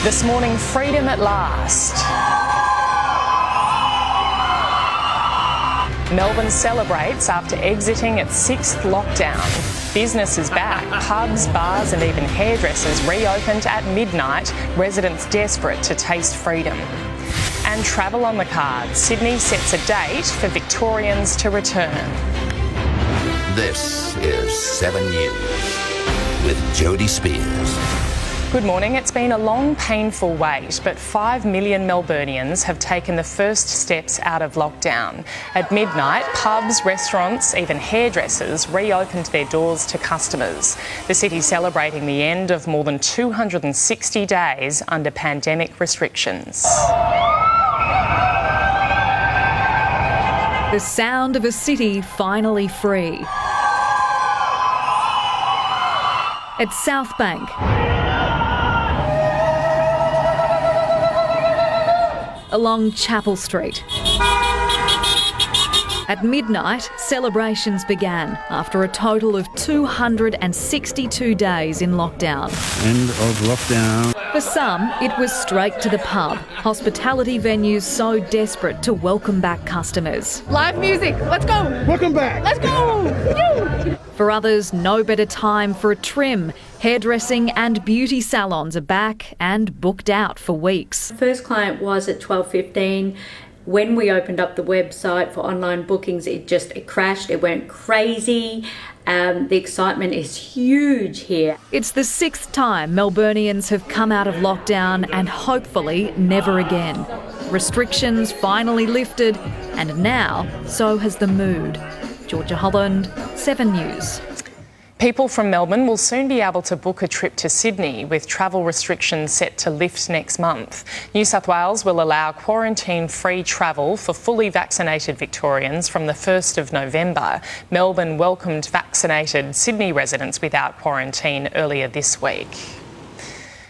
This morning, freedom at last. Melbourne celebrates after exiting its sixth lockdown. Business is back. Pubs, bars and even hairdressers reopened at midnight, residents desperate to taste freedom. And travel on the cards. Sydney sets a date for Victorians to return. This is 7 News with Jodie Spears. Good morning. It's been a long, painful wait, but 5 million Melburnians have taken the first steps out of lockdown. At midnight, pubs, restaurants, even hairdressers reopened their doors to customers. The city celebrating the end of more than 260 days under pandemic restrictions. The sound of a city finally free. At South Bank, along Chapel Street. At midnight, celebrations began after a total of 262 days in lockdown. End of lockdown. For some, it was straight to the pub. Hospitality venues so desperate to welcome back customers. Live music, let's go! Welcome back! Let's go! For others, no better time for a trim. Hairdressing and beauty salons are back and booked out for weeks. First client was at 12:15. When we opened up the website for online bookings, it crashed, it went crazy. The excitement is huge here. It's the sixth time Melburnians have come out of lockdown and hopefully never again. Restrictions finally lifted and now so has the mood. Georgia Holland, 7 News. People from Melbourne will soon be able to book a trip to Sydney with travel restrictions set to lift next month. New South Wales will allow quarantine-free travel for fully vaccinated Victorians from the 1st of November. Melbourne welcomed vaccinated Sydney residents without quarantine earlier this week.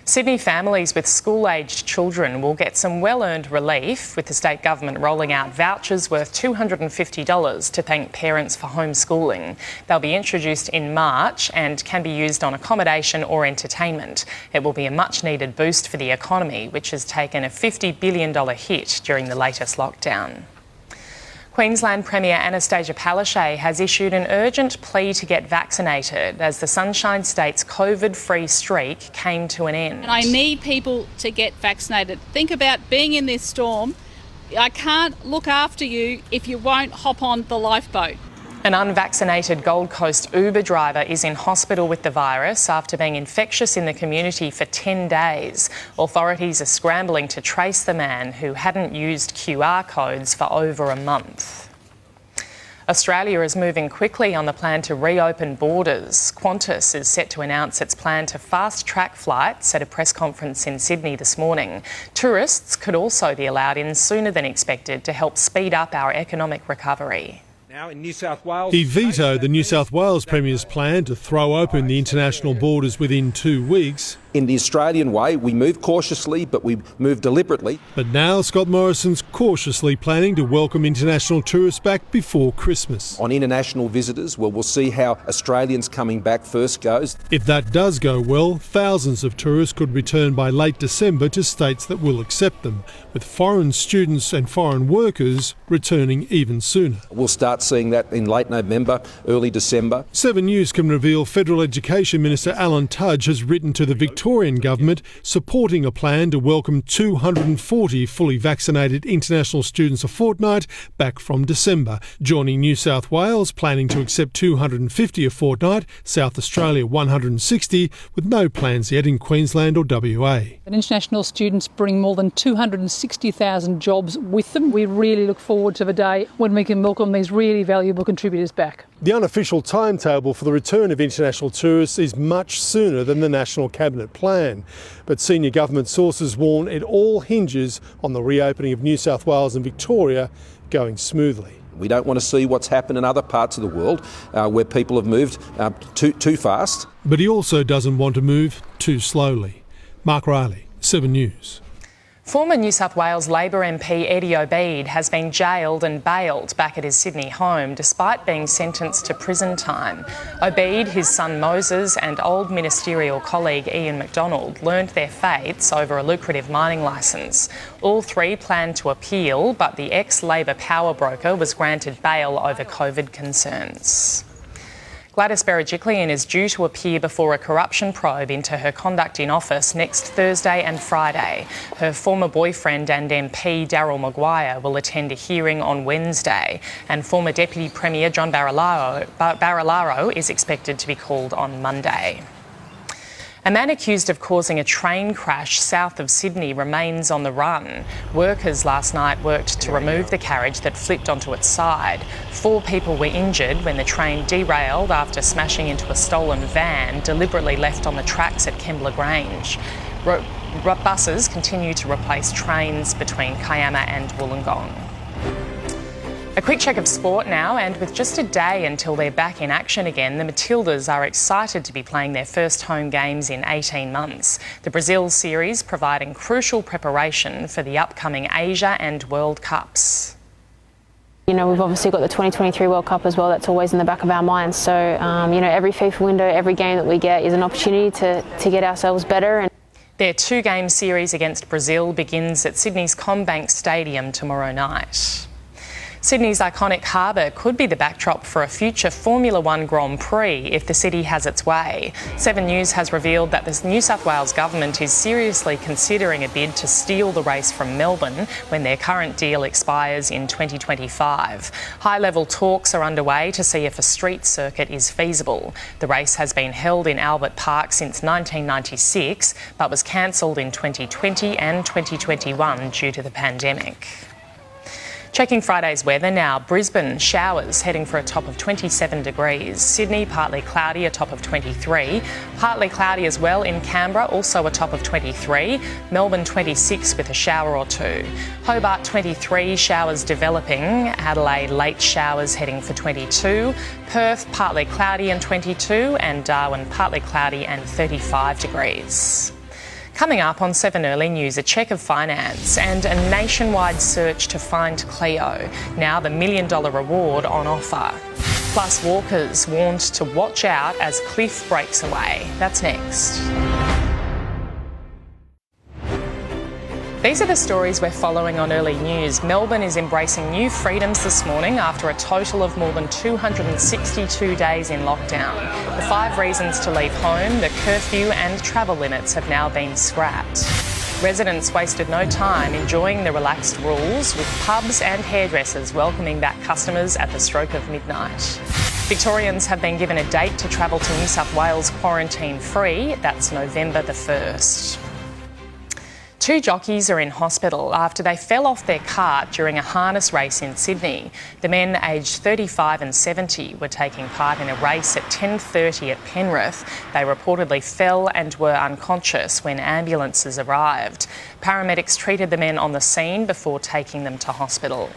Sydney families with school-aged children will get some well-earned relief, with the state government rolling out vouchers worth $250 to thank parents for homeschooling. They'll be introduced in March and can be used on accommodation or entertainment. It will be a much-needed boost for the economy, which has taken a $50 billion hit during the latest lockdown. Queensland Premier Anastasia Palaszczuk has issued an urgent plea to get vaccinated as the Sunshine State's COVID-free streak came to an end. And I need people to get vaccinated. Think about being in this storm. I can't look after you if you won't hop on the lifeboat. An unvaccinated Gold Coast Uber driver is in hospital with the virus after being infectious in the community for 10 days. Authorities are scrambling to trace the man who hadn't used QR codes for over a month. Australia is moving quickly on the plan to reopen borders. Qantas is set to announce its plan to fast-track flights at a press conference in Sydney this morning. Tourists could also be allowed in sooner than expected to help speed up our economic recovery. In New South Wales, he vetoed the New South Wales Premier's plan to throw open the international borders within 2 weeks. In the Australian way, we move cautiously, but we move deliberately. But now Scott Morrison's cautiously planning to welcome international tourists back before Christmas. On international visitors, well, we'll see how Australians coming back first goes. If that does go well, thousands of tourists could return by late December to states that will accept them, with foreign students and foreign workers returning even sooner. We'll start seeing that in late November, early December. 7 News can reveal Federal Education Minister Alan Tudge has written to the Victorian government supporting a plan to welcome 240 fully vaccinated international students a fortnight back from December, joining New South Wales planning to accept 250 a fortnight, South Australia 160, with no plans yet in Queensland or WA. International students bring more than 260,000 jobs with them. We really look forward to the day when we can welcome these really valuable contributors back. The unofficial timetable for the return of international tourists is much sooner than the National Cabinet plan, but senior government sources warn it all hinges on the reopening of New South Wales and Victoria going smoothly. We don't want to see what's happened in other parts of the world where people have moved too fast. But he also doesn't want to move too slowly. Mark Riley, 7 News. Former New South Wales Labor MP Eddie Obeid has been jailed and bailed back at his Sydney home despite being sentenced to prison time. Obeid, his son Moses and old ministerial colleague Ian McDonald learned their fates over a lucrative mining licence. All three planned to appeal, but the ex-Labor power broker was granted bail over COVID concerns. Gladys Berejiklian is due to appear before a corruption probe into her conduct in office next Thursday and Friday. Her former boyfriend and MP Daryl Maguire will attend a hearing on Wednesday, and former Deputy Premier John Barilaro is expected to be called on Monday. A man accused of causing a train crash south of Sydney remains on the run. Workers last night worked to remove the carriage that flipped onto its side. 4 people were injured when the train derailed after smashing into a stolen van deliberately left on the tracks at Kembla Grange. Buses continue to replace trains between Kiama and Wollongong. A quick check of sport now, and with just a day until they're back in action again, the Matildas are excited to be playing their first home games in 18 months. The Brazil series providing crucial preparation for the upcoming Asia and World Cups. You know, we've obviously got the 2023 World Cup as well. That's always in the back of our minds. So, you know, every FIFA window, every game that we get is an opportunity to get ourselves better. Their 2-game series against Brazil begins at Sydney's CommBank Stadium tomorrow night. Sydney's iconic harbour could be the backdrop for a future Formula One Grand Prix if the city has its way. 7 News has revealed that the New South Wales government is seriously considering a bid to steal the race from Melbourne when their current deal expires in 2025. High-level talks are underway to see if a street circuit is feasible. The race has been held in Albert Park since 1996, but was cancelled in 2020 and 2021 due to the pandemic. Checking Friday's weather now. Brisbane, showers heading for a top of 27 degrees. Sydney, partly cloudy, a top of 23. Partly cloudy as well in Canberra, also a top of 23. Melbourne, 26 with a shower or 2. Hobart, 23, showers developing. Adelaide, late showers heading for 22. Perth, partly cloudy and 22. And Darwin, partly cloudy and 35 degrees. Coming up on 7 Early News, a check of finance and a nationwide search to find Cleo. Now the $1 million reward on offer. Plus, walkers warned to watch out as cliff breaks away. That's next. These are the stories we're following on Early News. Melbourne is embracing new freedoms this morning after a total of more than 262 days in lockdown. The 5 reasons to leave home, the curfew and travel limits have now been scrapped. Residents wasted no time enjoying the relaxed rules, with pubs and hairdressers welcoming back customers at the stroke of midnight. Victorians have been given a date to travel to New South Wales quarantine-free. That's November the 1st. 2 jockeys are in hospital after they fell off their cart during a harness race in Sydney. The men aged 35 and 70 were taking part in a race at 10:30 at Penrith. They reportedly fell and were unconscious when ambulances arrived. Paramedics treated the men on the scene before taking them to hospital.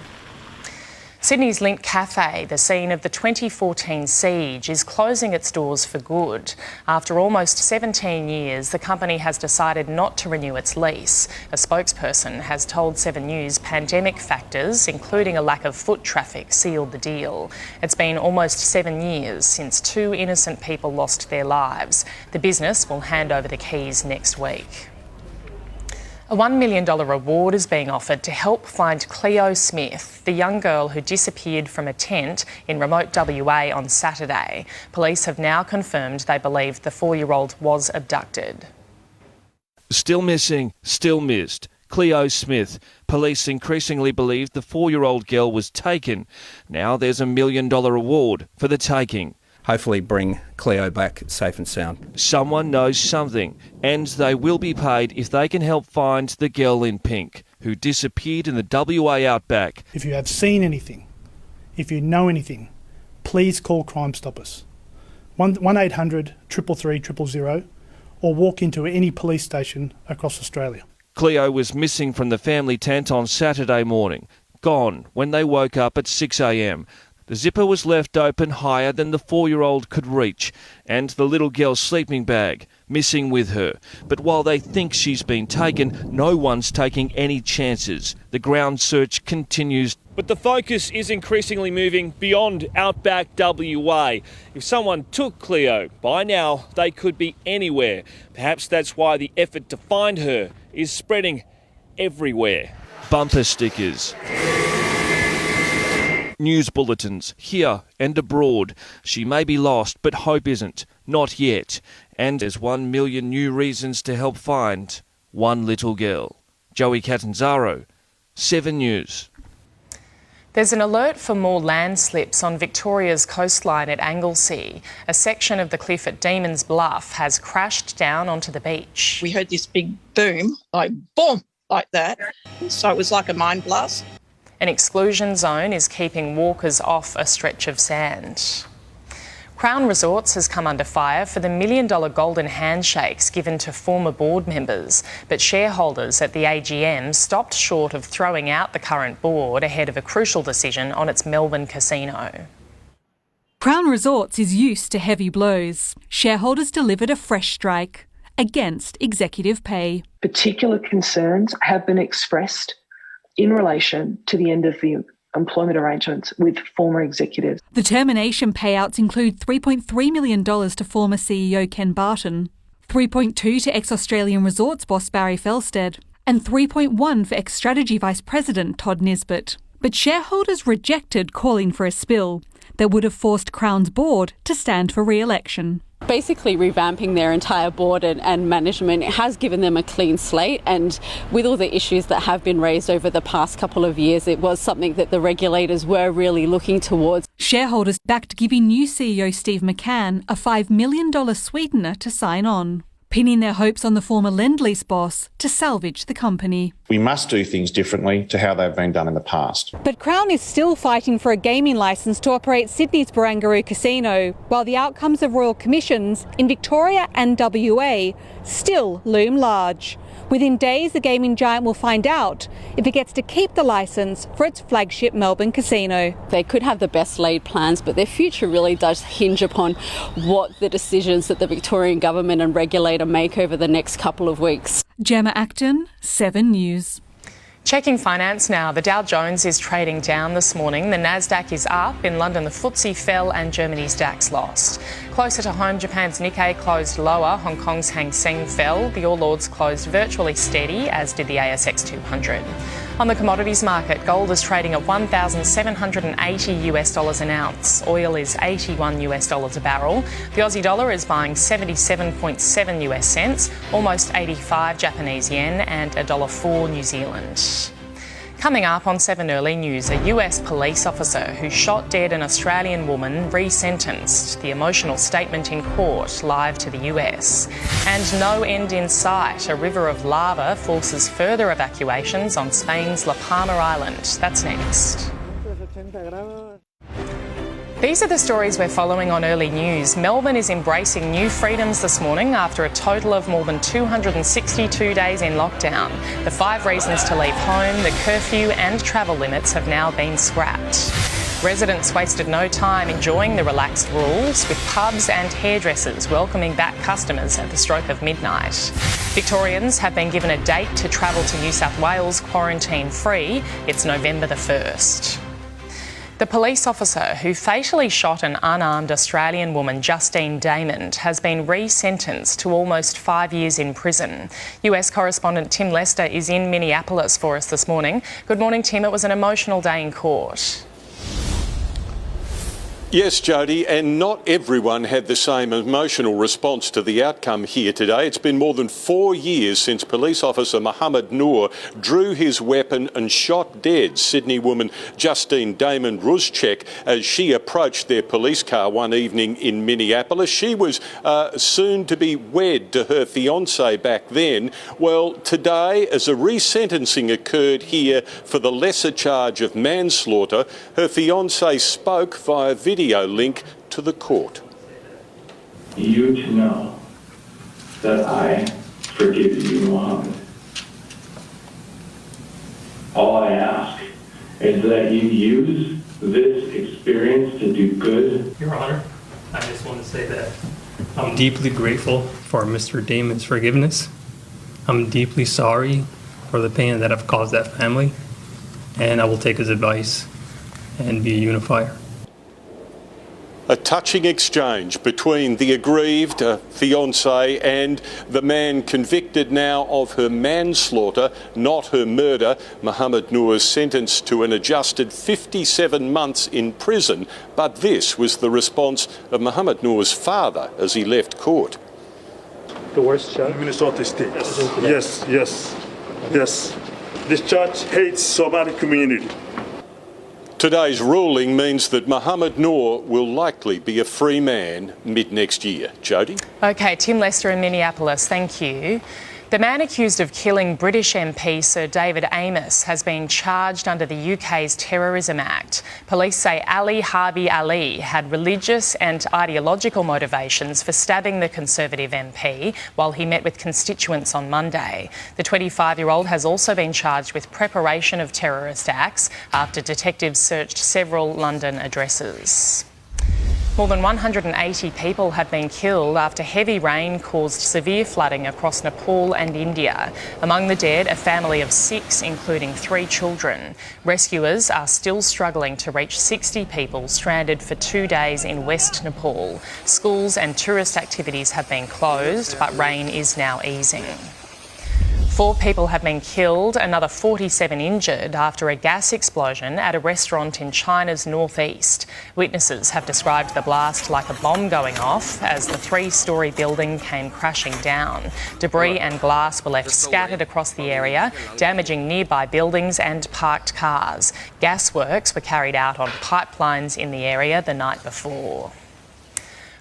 Sydney's Lindt Cafe, the scene of the 2014 siege, is closing its doors for good. After almost 17 years, the company has decided not to renew its lease. A spokesperson has told 7 News pandemic factors, including a lack of foot traffic, sealed the deal. It's been almost 7 years since 2 innocent people lost their lives. The business will hand over the keys next week. A $1 million reward is being offered to help find Cleo Smith, the young girl who disappeared from a tent in remote WA on Saturday. Police have now confirmed they believe the 4-year-old was abducted. Still missing, still missed. Cleo Smith. Police increasingly believe the 4-year-old girl was taken. Now there's a $1 million reward for the taking. Hopefully bring Cleo back safe and sound. Someone knows something, and they will be paid if they can help find the girl in pink who disappeared in the WA outback. If you have seen anything, if you know anything, please call Crime Stoppers. 1-800 333 000 or walk into any police station across Australia. Cleo was missing from the family tent on Saturday morning, gone when they woke up at 6 a.m. The zipper was left open higher than the 4-year-old could reach, and the little girl's sleeping bag missing with her. But while they think she's been taken, no one's taking any chances. The ground search continues. But the focus is increasingly moving beyond outback WA. If someone took Cleo, by now they could be anywhere. Perhaps that's why the effort to find her is spreading everywhere. Bumper stickers, news bulletins here and abroad. She may be lost, but hope isn't. Not yet. And there's 1 million new reasons to help find one little girl. Joey Catanzaro, 7 News. There's an alert for more landslips on Victoria's coastline at Anglesea. A section of the cliff at Demon's Bluff has crashed down onto the beach. We heard this big boom, like boom, like that. So it was like a mine blast. An exclusion zone is keeping walkers off a stretch of sand. Crown Resorts has come under fire for the $1 million golden handshakes given to former board members, but shareholders at the AGM stopped short of throwing out the current board ahead of a crucial decision on its Melbourne casino. Crown Resorts is used to heavy blows. Shareholders delivered a fresh strike against executive pay. Particular concerns have been expressed in relation to the end of the employment arrangements with former executives. The termination payouts include $3.3 million to former CEO Ken Barton, $3.2 to ex-Australian Resorts boss Barry Felsted, and $3.1 for ex-Strategy Vice President Todd Nisbet. But shareholders rejected calling for a spill that would have forced Crown's board to stand for re-election. Basically revamping their entire board and management has given them a clean slate, and with all the issues that have been raised over the past couple of years, it was something that the regulators were really looking towards. Shareholders backed giving new CEO Steve McCann a $5 million sweetener to sign on, pinning their hopes on the former Lendlease boss to salvage the company. We must do things differently to how they've been done in the past. But Crown is still fighting for a gaming licence to operate Sydney's Barangaroo Casino, while the outcomes of royal commissions in Victoria and WA still loom large. Within days, the gaming giant will find out if it gets to keep the licence for its flagship Melbourne casino. They could have the best laid plans, but their future really does hinge upon what the decisions that the Victorian government and regulator make over the next couple of weeks. Gemma Acton, 7 News. Checking finance now. The Dow Jones is trading down this morning. The Nasdaq is up. In London, the FTSE fell and Germany's DAX lost. Closer to home, Japan's Nikkei closed lower. Hong Kong's Hang Seng fell. The All Ords closed virtually steady, as did the ASX 200. On the commodities market, gold is trading at $1,780 an ounce. Oil is $81 a barrel. The Aussie dollar is buying 77.7 US cents, almost 85 Japanese yen, and $1.04 New Zealand. Coming up on 7 Early News, a US police officer who shot dead an Australian woman re-sentenced. The emotional statement in court live to the US. And no end in sight. A river of lava forces further evacuations on Spain's La Palma Island. That's next. These are the stories we're following on Early News. Melbourne is embracing new freedoms this morning after a total of more than 262 days in lockdown. The 5 reasons to leave home, the curfew and travel limits have now been scrapped. Residents wasted no time enjoying the relaxed rules, with pubs and hairdressers welcoming back customers at the stroke of midnight. Victorians have been given a date to travel to New South Wales quarantine-free. It's November the 1st. The police officer who fatally shot an unarmed Australian woman, Justine Damond, has been re-sentenced to almost 5 years in prison. US correspondent Tim Lester is in Minneapolis for us this morning. Good morning, Tim. It was an emotional day in court. Yes, Jody, and not everyone had the same emotional response to the outcome here today. It's been more than 4 years since police officer Mohammed Noor drew his weapon and shot dead Sydney woman Justine Damond Ruzcek as she approached their police car one evening in Minneapolis. She was soon to be wed to her fiancé back then. Well, today, as a resentencing occurred here for the lesser charge of manslaughter, her fiancé spoke via video link to the court. You to know that I forgive you, Mohammed. All I ask is that you use this experience to do good. Your Honor, I just want to say that I'm deeply grateful for Mr. Damon's forgiveness. I'm deeply sorry for the pain that I've caused that family, and I will take his advice and be a unifier. A touching exchange between the aggrieved fiancée and the man convicted now of her manslaughter, not her murder. Mohamed Noor is sentenced to an adjusted 57 months in prison, but this was the response of Mohamed Noor's father as he left court. The worst judge? Minnesota State. Yes. This judge hates Somali community. Today's ruling means that Mohamed Noor will likely be a free man mid-next year. Jody? OK, Tim Lester in Minneapolis, thank you. The man accused of killing British MP Sir David Amess has been charged under the UK's Terrorism Act. Police say Ali Harbi Ali had religious and ideological motivations for stabbing the Conservative MP while he met with constituents on Monday. The 25-year-old has also been charged with preparation of terrorist acts after detectives searched several London addresses. More than 180 people have been killed after heavy rain caused severe flooding across Nepal and India. Among the dead, a family of 6, including 3 children. Rescuers are still struggling to reach 60 people stranded for 2 days in West Nepal. Schools and tourist activities have been closed, but rain is now easing. 4 people have been killed, another 47 injured after a gas explosion at a restaurant in China's northeast. Witnesses have described the blast like a bomb going off as the 3-storey building came crashing down. Debris and glass were left scattered across the area, damaging nearby buildings and parked cars. Gas works were carried out on pipelines in the area the night before.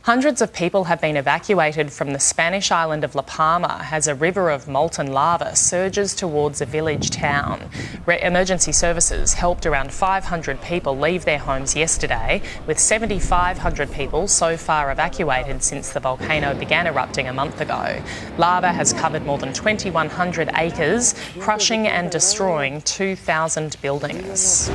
Hundreds of people have been evacuated from the Spanish island of La Palma as a river of molten lava surges towards a village town. Emergency services helped around 500 people leave their homes yesterday, with 7,500 people so far evacuated since the volcano began erupting a month ago. Lava has covered more than 2,100 acres, crushing and destroying 2,000 buildings.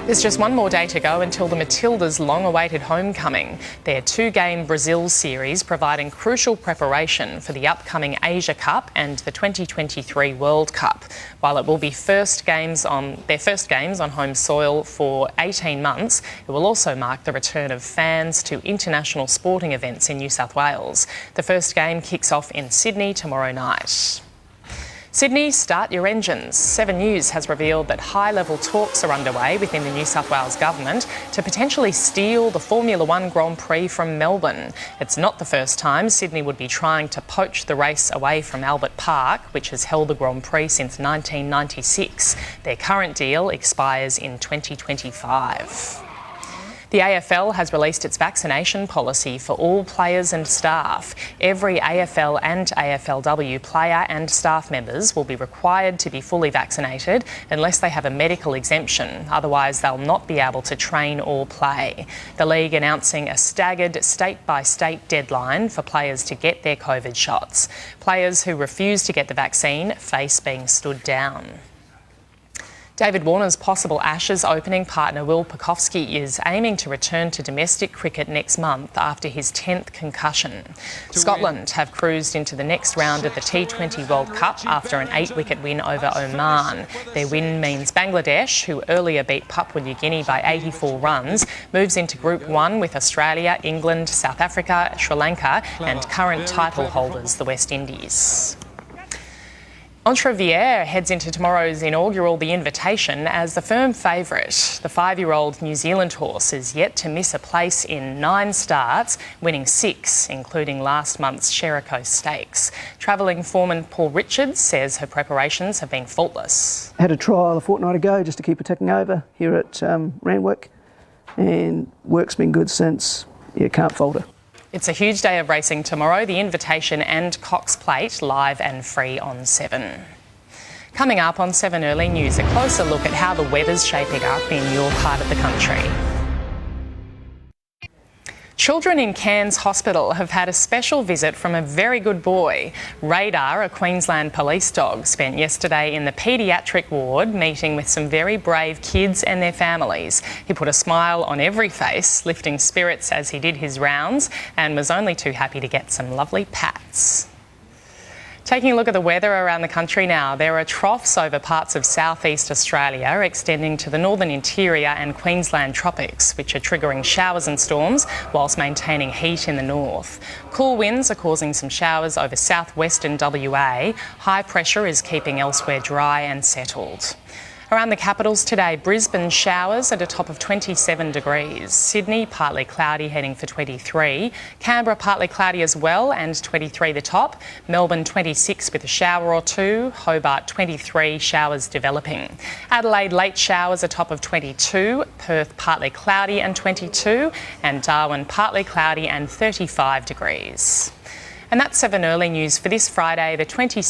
There's just one more day to go until the Matildas' long-awaited homecoming. Their 2-game Brazil series providing crucial preparation for the upcoming Asia Cup and the 2023 World Cup. While it will be their first games on home soil for 18 months, it will also mark the return of fans to international sporting events in New South Wales. The first game kicks off in Sydney tomorrow night. Sydney, start your engines. 7 News has revealed that high-level talks are underway within the New South Wales government to potentially steal the Formula One Grand Prix from Melbourne. It's not the first time Sydney would be trying to poach the race away from Albert Park, which has held the Grand Prix since 1996. Their current deal expires in 2025. The AFL has released its vaccination policy for all players and staff. Every AFL and AFLW player and staff members will be required to be fully vaccinated unless they have a medical exemption. Otherwise, they'll not be able to train or play. The league announcing a staggered state-by-state deadline for players to get their COVID shots. Players who refuse to get the vaccine face being stood down. David Warner's possible Ashes opening partner Will Pucovski is aiming to return to domestic cricket next month after his 10th concussion. Scotland have cruised into the next round of the T20 World Cup after an 8-wicket win over Oman. Their win means Bangladesh, who earlier beat Papua New Guinea by 84 runs, moves into Group 1 with Australia, England, South Africa, Sri Lanka and current title holders, the West Indies. Entrevier heads into tomorrow's inaugural The Invitation as the firm favourite. The 5-year-old New Zealand horse is yet to miss a place in 9 starts, winning 6, including last month's Sherrico Stakes. Travelling foreman Paul Richards says her preparations have been faultless. Had a trial a fortnight ago just to keep her ticking over here at Randwick, and work's been good since. Yeah, can't fault her. It's a huge day of racing tomorrow. The Invitation and Cox Plate live and free on 7. Coming up on 7 Early News, a closer look at how the weather's shaping up in your part of the country. Children in Cairns Hospital have had a special visit from a very good boy. Radar, a Queensland police dog, spent yesterday in the paediatric ward meeting with some very brave kids and their families. He put a smile on every face, lifting spirits as he did his rounds, and was only too happy to get some lovely pats. Taking a look at the weather around the country now, there are troughs over parts of southeast Australia extending to the northern interior and Queensland tropics, which are triggering showers and storms whilst maintaining heat in the north. Cool winds are causing some showers over southwestern WA. High pressure is keeping elsewhere dry and settled. Around the capitals today, Brisbane showers at a top of 27 degrees. Sydney partly cloudy heading for 23. Canberra partly cloudy as well and 23 the top. Melbourne 26 with a shower or two. Hobart 23, showers developing. Adelaide late showers a top of 22. Perth partly cloudy and 22. And Darwin partly cloudy and 35 degrees. And that's 7 Early News for this Friday, the 22nd